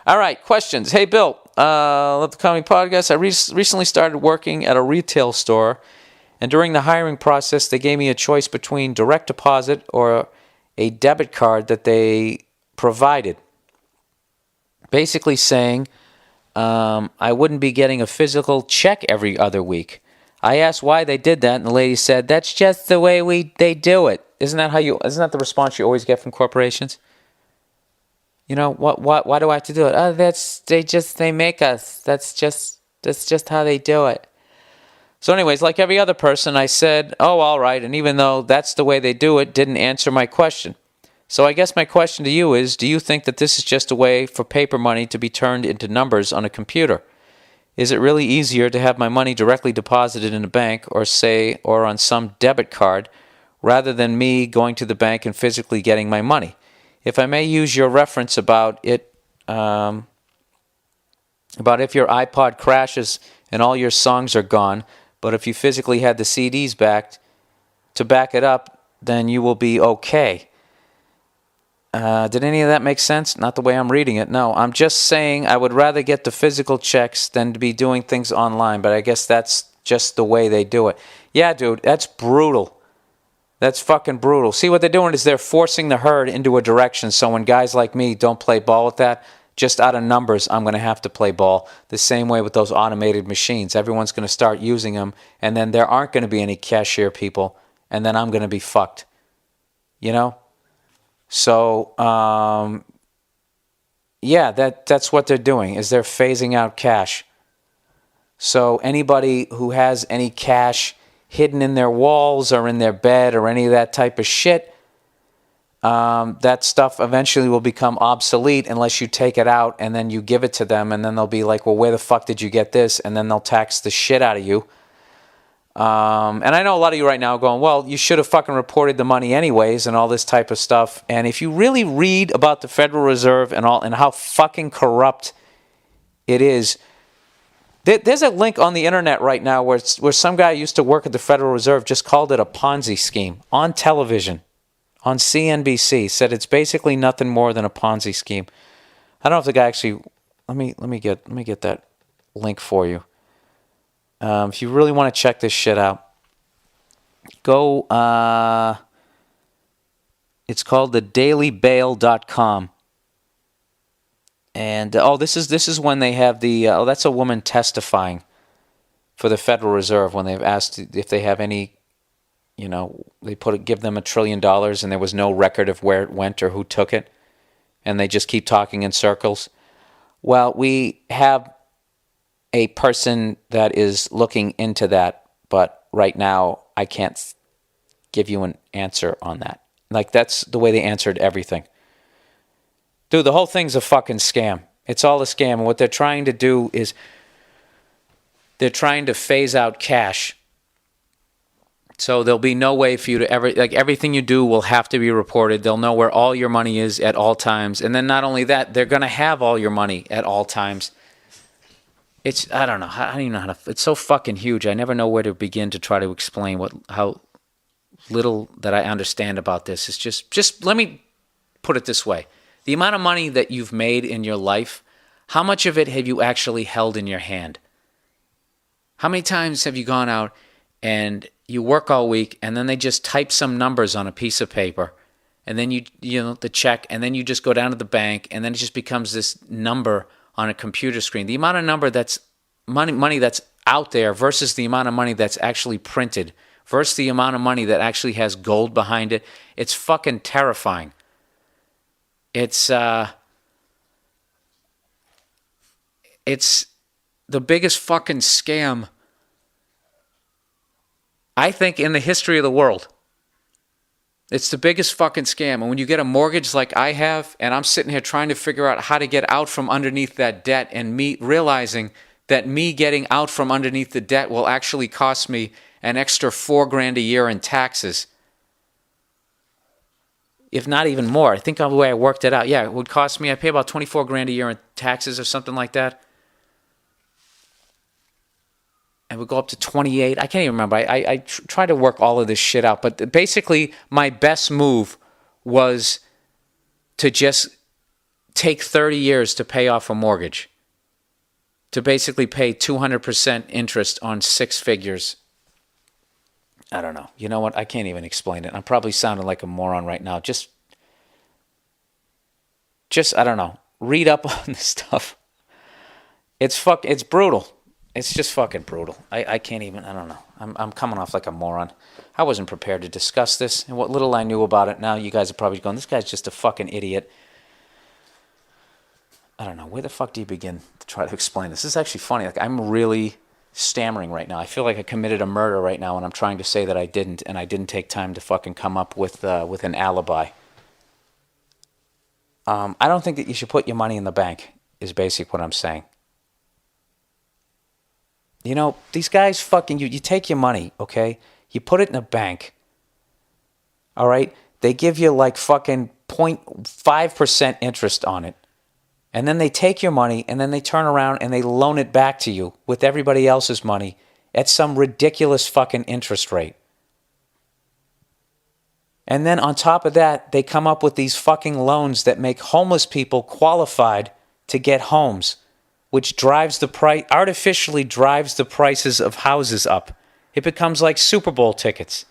All right, questions. Hey, Bill, Love the Comedy Podcast. I recently started working at a retail store, and during the hiring process, they gave me a choice between direct deposit or a debit card that they provided. Basically saying I wouldn't be getting a physical check every other week. I asked why they did that, and the lady said, "That's just the way they do it." Isn't that the response you always get from corporations? You know, why do I have to do it? Oh, they make us. That's just how they do it. So anyways, like every other person, I said, "Oh, all right," and even though that's the way they do it, didn't answer my question. So I guess my question to you is, do you think that this is just a way for paper money to be turned into numbers on a computer? Is it really easier to have my money directly deposited in a bank or on some debit card rather than me going to the bank and physically getting my money? If I may use your reference about if your iPod crashes and all your songs are gone, but if you physically had the CDs back it up, then you will be okay. Did any of that make sense? Not the way I'm reading it. No, I'm just saying I would rather get the physical checks than to be doing things online, but I guess that's just the way they do it. Yeah, dude, that's brutal. That's fucking brutal. See, what they're doing is they're forcing the herd into a direction, so when guys like me don't play ball with that, just out of numbers, I'm going to have to play ball. The same way with those automated machines. Everyone's going to start using them, and then there aren't going to be any cashier people, and then I'm going to be fucked. You know? So, yeah, that's what they're doing, is they're phasing out cash. So anybody who has any cash hidden in their walls or in their bed or any of that type of shit, that stuff eventually will become obsolete unless you take it out and then you give it to them, and then they'll be like, well, where the fuck did you get this? And then they'll tax the shit out of you. And I know a lot of you right now are going, well, you should have fucking reported the money anyways and all this type of stuff. And if you really read about the Federal Reserve and how fucking corrupt it is, there's a link on the internet right now where some guy who used to work at the Federal Reserve just called it a Ponzi scheme on television, on CNBC, said it's basically nothing more than a Ponzi scheme. I don't know if the guy actually, let me get that link for you. If you really want to check this shit out, go, it's called thedailybail.com. And, this is when they have that's a woman testifying for the Federal Reserve when they've asked if they have any, they give them $1 trillion and there was no record of where it went or who took it. And they just keep talking in circles. Well, we have a person that is looking into that, but right now I can't give you an answer on that. Like, that's the way they answered everything. Dude, the whole thing's a fucking scam. It's all a scam. And what they're trying to do is they're trying to phase out cash. So there'll be no way for you to everything you do will have to be reported. They'll know where all your money is at all times. And then not only that, they're going to have all your money at all times. I don't know. I don't even know how to. It's so fucking huge. I never know where to begin to try to explain how little that I understand about this. It's just let me put it this way. The amount of money that you've made in your life, how much of it have you actually held in your hand? How many times have you gone out and you work all week and then they just type some numbers on a piece of paper and then the check, and then you just go down to the bank and then it just becomes this number on a computer screen. The amount of number that's money that's out there versus the amount of money that's actually printed versus the amount of money that actually has gold behind it, it's fucking terrifying. It's the biggest fucking scam, I think, in the history of the world. It's the biggest fucking scam. And when you get a mortgage like I have, and I'm sitting here trying to figure out how to get out from underneath that debt, and me realizing that me getting out from underneath the debt will actually cost me an extra $4,000 a year in taxes. If not even more. I think the way I worked it out, it would cost me, I pay about $24,000 a year in taxes or something like that. And we go up to 28. I can't even remember. I tried to work all of this shit out. But basically, my best move was to just take 30 years to pay off a mortgage, to basically pay 200% interest on six figures. I don't know. You know what? I can't even explain it. I'm probably sounding like a moron right now. Just I don't know. Read up on this stuff. It's brutal. It's just fucking brutal. I can't even, I don't know. I'm coming off like a moron. I wasn't prepared to discuss this, and what little I knew about it, now you guys are probably going, this guy's just a fucking idiot. I don't know. Where the fuck do you begin to try to explain this? This is actually funny. Like, I'm really stammering right now. I feel like I committed a murder right now, and I'm trying to say that I didn't, and I didn't take time to fucking come up with an alibi. I don't think that you should put your money in the bank, is basically what I'm saying. You know, these guys fucking, you take your money, okay? You put it in a bank, all right? They give you like fucking 0.5% interest on it. And then they take your money and then they turn around and they loan it back to you with everybody else's money at some ridiculous fucking interest rate. And then on top of that, they come up with these fucking loans that make homeless people qualified to get homes, which drives the price, artificially drives the prices of houses up. It becomes like Super Bowl tickets.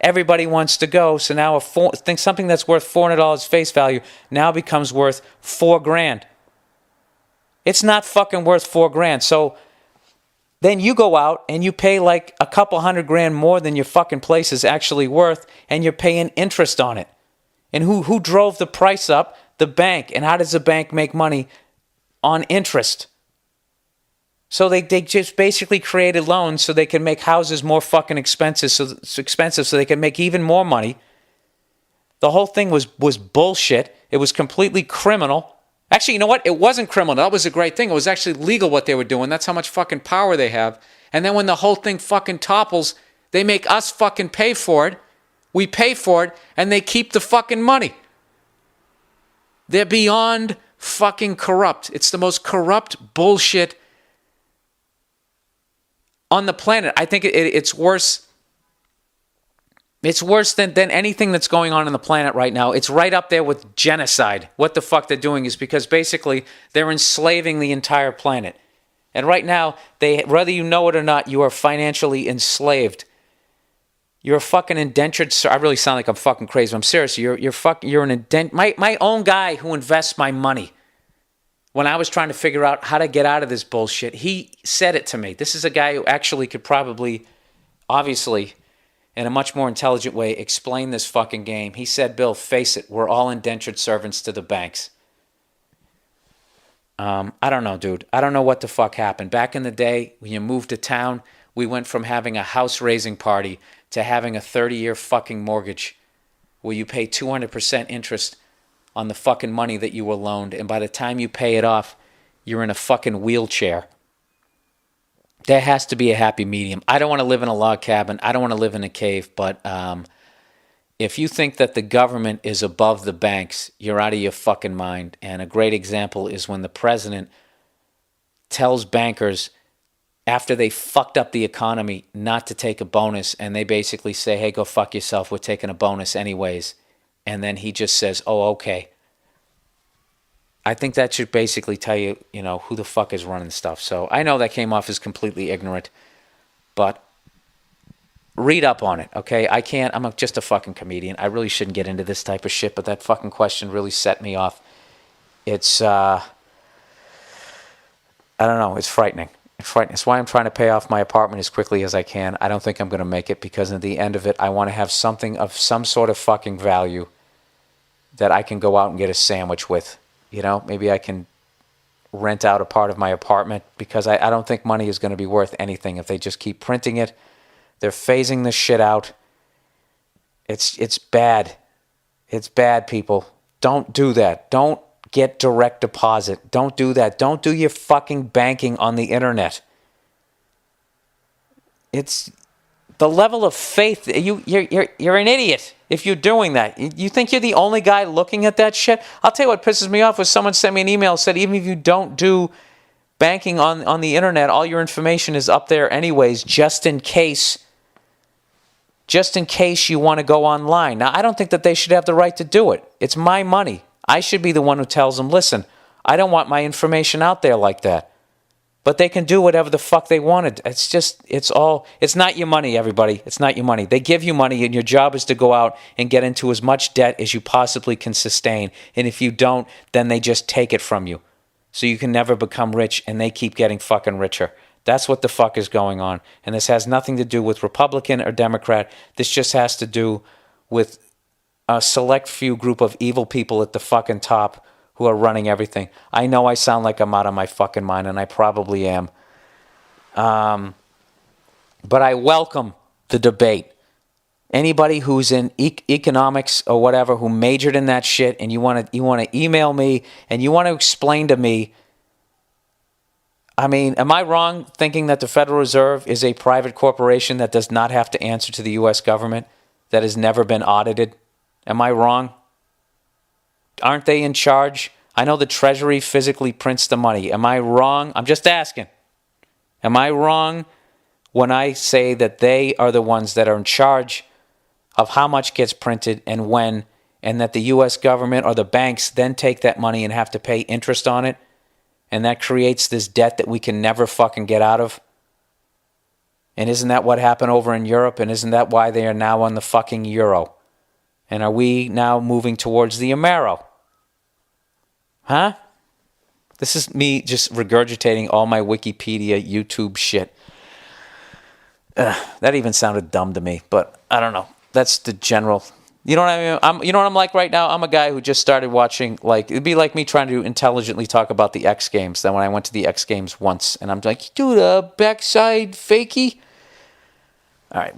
Everybody wants to go, so now something that's worth $400 face value now becomes worth $4,000. It's not fucking worth $4,000. So then you go out and you pay like a couple $100,000 more than your fucking place is actually worth, and you're paying interest on it. And who drove the price up? The bank. And how does the bank make money? On interest. So they just basically created loans so they can make houses more fucking expensive, so they can make even more money. The whole thing was bullshit. It was completely criminal. Actually, you know what? It wasn't criminal. That was a great thing. It was actually legal what they were doing. That's how much fucking power they have. And then when the whole thing fucking topples, they make us fucking pay for it. We pay for it, and they keep the fucking money. They're beyond fucking corrupt. It's the most corrupt bullshit on the planet. I think it's worse. It's worse than anything that's going on the planet right now. It's right up there with genocide. What the fuck they're doing is because basically they're enslaving the entire planet. And right now, whether you know it or not, you are financially enslaved. You're a fucking indentured. I really sound like I'm fucking crazy. I'm serious. You're an indent. My own guy who invests my money. When I was trying to figure out how to get out of this bullshit, he said it to me. This is a guy who actually could probably, obviously, in a much more intelligent way, explain this fucking game. He said, Bill, face it, we're all indentured servants to the banks. I don't know, dude. I don't know what the fuck happened. Back in the day, when you moved to town, we went from having a house raising party to having a 30-year fucking mortgage where you pay 200% interest on the fucking money that you were loaned, and by the time you pay it off, you're in a fucking wheelchair. There has to be a happy medium. I don't want to live in a log cabin. I don't want to live in a cave, but if you think that the government is above the banks, you're out of your fucking mind. And a great example is when the president tells bankers, after they fucked up the economy, not to take a bonus, and they basically say, hey, go fuck yourself, we're taking a bonus anyways. And then he just says, oh, okay. I think that should basically tell you, who the fuck is running stuff. So I know that came off as completely ignorant, but read up on it, okay? I'm just a fucking comedian. I really shouldn't get into this type of shit, but that fucking question really set me off. It's, I don't know, it's frightening. It's frightening. It's why I'm trying to pay off my apartment as quickly as I can. I don't think I'm going to make it because at the end of it, I want to have something of some sort of fucking value that I can go out and get a sandwich with. Maybe I can rent out a part of my apartment because I don't think money is going to be worth anything if they just keep printing it. They're phasing this shit out. It's bad. It's bad, people. Don't do that. Don't get direct deposit. Don't do that. Don't do your fucking banking on the internet. It's the level of faith. You're an idiot if you're doing that. You think you're the only guy looking at that shit? I'll tell you what pisses me off was someone sent me an email and said even if you don't do banking on the internet, all your information is up there anyways, just in case you want to go online. Now, I don't think that they should have the right to do it. It's my money. I should be the one who tells them, listen, I don't want my information out there like that. But they can do whatever the fuck they wanted. It's not your money, everybody. It's not your money. They give you money, and your job is to go out and get into as much debt as you possibly can sustain. And if you don't, then they just take it from you. So you can never become rich, and they keep getting fucking richer. That's what the fuck is going on. And this has nothing to do with Republican or Democrat. This just has to do with a select few group of evil people at the fucking top who are running everything. I know I sound like I'm out of my fucking mind, and I probably am. But I welcome the debate. Anybody who's in economics or whatever, who majored in that shit, and you want to email me and you want to explain to me. I mean, am I wrong thinking that the Federal Reserve is a private corporation that does not have to answer to the U.S. government, that has never been audited? Am I wrong? Aren't they in charge? I know the Treasury physically prints the money. Am I wrong? I'm just asking. Am I wrong when I say that they are the ones that are in charge of how much gets printed and when, and that the U.S. government or the banks then take that money and have to pay interest on it, and that creates this debt that we can never fucking get out of? And isn't that what happened over in Europe? And isn't that why they are now on the fucking euro? And are we now moving towards the Amero? Huh? This is me just regurgitating all my Wikipedia, YouTube shit. That even sounded dumb to me, but I don't know. That's the general. You know what I mean? You know what I'm like right now? I'm a guy who just started watching, like, it'd be like me trying to intelligently talk about the X Games. Then when I went to the X Games once, and I'm like, dude, backside fakie? All right.